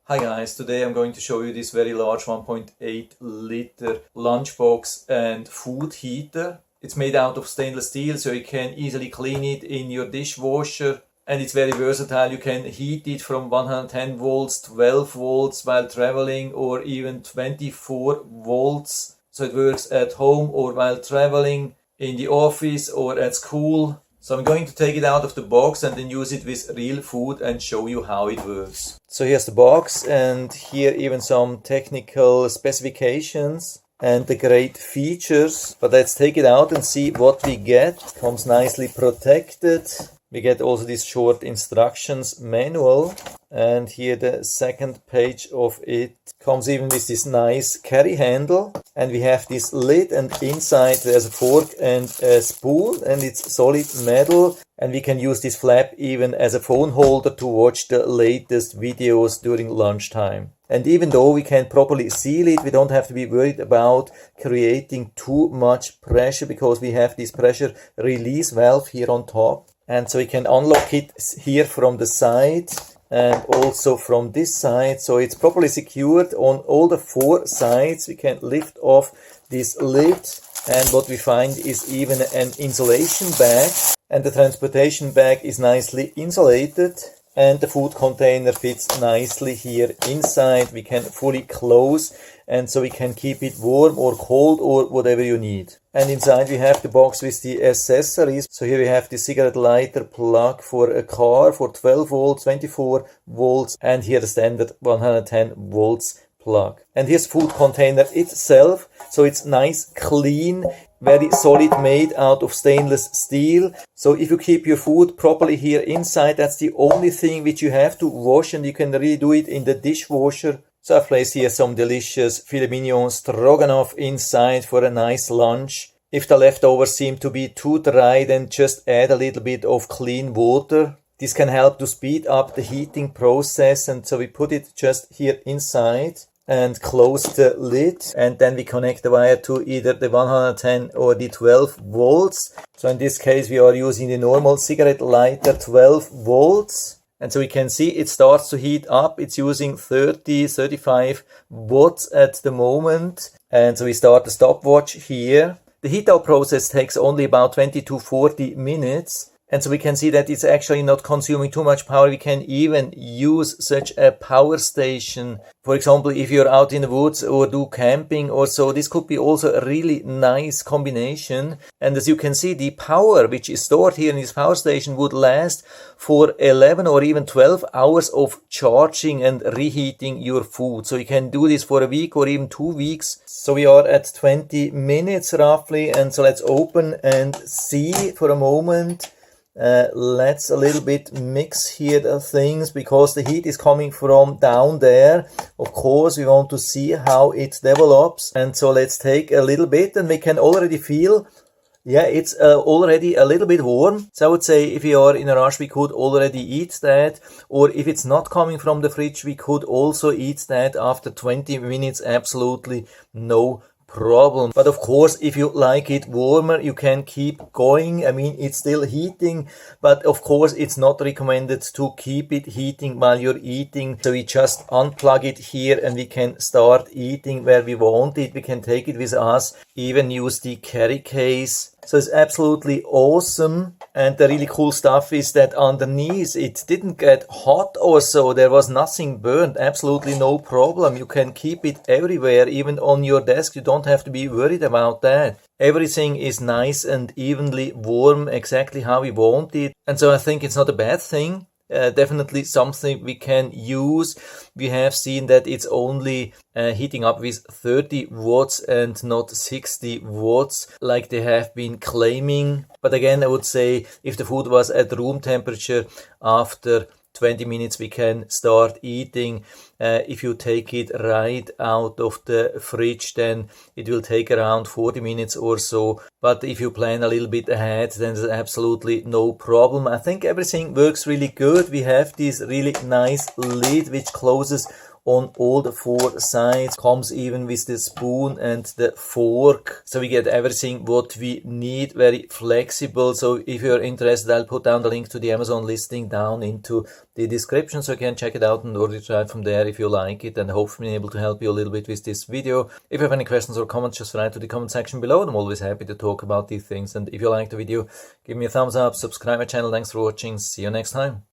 Hi guys, today I'm going to show you this very large 1.8 liter lunchbox and food heater. It's made out of stainless steel, so you can easily clean it in your dishwasher, and it's very versatile. You can heat it from 110 volts, 12 volts while traveling, or even 24 volts. So it works at home or while traveling, in the office or at school. So I'm going to take it out of the box and then use it with real food and show you how it works. So here's the box, and here even some technical specifications and the great features. But let's take it out and see what we get. It comes nicely protected. We get also this short instructions manual, and here the second page of it comes even with this nice carry handle, and we have this lid, and inside there's a fork and a spoon, and it's solid metal, and we can use this flap even as a phone holder to watch the latest videos during lunchtime. And even though we can properly seal it, we don't have to be worried about creating too much pressure, because we have this pressure release valve here on top. And so we can unlock it here from the side and also from this side. So it's properly secured on all the four sides. We can lift off this lid, and what we find is even an insulation bag. And the transportation bag is nicely insulated, and the food container fits nicely here inside. We can fully close, and so we can keep it warm or cold or whatever you need. And inside we have the box with the accessories. So here we have the cigarette lighter plug for a car for 12 volts, 24 volts, and here the standard 110 volts plug. And here's the food container itself. So it's nice, clean, very solid, made out of stainless steel. So if you keep your food properly here inside, that's the only thing which you have to wash, and you can really do it in the dishwasher. So I've placed here some delicious filet mignon stroganoff inside for a nice lunch. If the leftovers seem to be too dry, then just add a little bit of clean water. This can help to speed up the heating process, and so we put it just here inside and close the lid, and then we connect the wire to either the 110 or the 12 volts. So in this case we are using the normal cigarette lighter 12 volts. And so we can see it starts to heat up. It's using 35 watts at the moment. And so we start the stopwatch here. The heat up process takes only about 20 to 40 minutes. And so we can see that it's actually not consuming too much power. We can even use such a power station. For example, if you're out in the woods or do camping or so, this could be also a really nice combination. And as you can see, the power which is stored here in this power station would last for 11 or even 12 hours of charging and reheating your food. So you can do this for a week or even 2 weeks. So we are at 20 minutes roughly. And so let's open and see for a moment. Let's a little bit mix here the things, because the heat is coming from down there. Of course, we want to see how it develops. And so let's take a little bit, and we can already feel, yeah, it's already a little bit warm. So I would say if you are in a rush, we could already eat that. Or if it's not coming from the fridge, we could also eat that after 20 minutes. Absolutely no problem. But of course, if you like it warmer, you can keep going. I mean, it's still heating, but of course it's not recommended to keep it heating while you're eating. So we just unplug it here, and we can start eating where we want it. We can take it with us, even use the carry case. So it's absolutely awesome. And the really cool stuff is that underneath it didn't get hot or so. There was nothing burned. Absolutely no problem. You can keep it everywhere, even on your desk. You don't have to be worried about that. Everything is nice and evenly warm, exactly how we want it. And so I think it's not a bad thing. Definitely something we can use. We have seen that it's only heating up with 30 watts and not 60 watts like they have been claiming. But again, I would say if the food was at room temperature, after 20 minutes we can start eating. If you take it right out of the fridge, then it will take around 40 minutes or so. But if you plan a little bit ahead, then there's absolutely no problem. I think everything works really good. We have this really nice lid which closes on all the 4 sides. Comes even with the spoon and the fork. So we get everything what we need, very flexible. So if you're interested, I'll put down the link to the Amazon listing down into the description, so you can check it out and order it right from there if you like it, and hopefully I'm able to help you a little bit with this video. If you have any questions or comments, just write to the comment section below. I'm always happy to talk about these things. And if you like the video, give me a thumbs up, subscribe my channel. Thanks for watching. See you next time.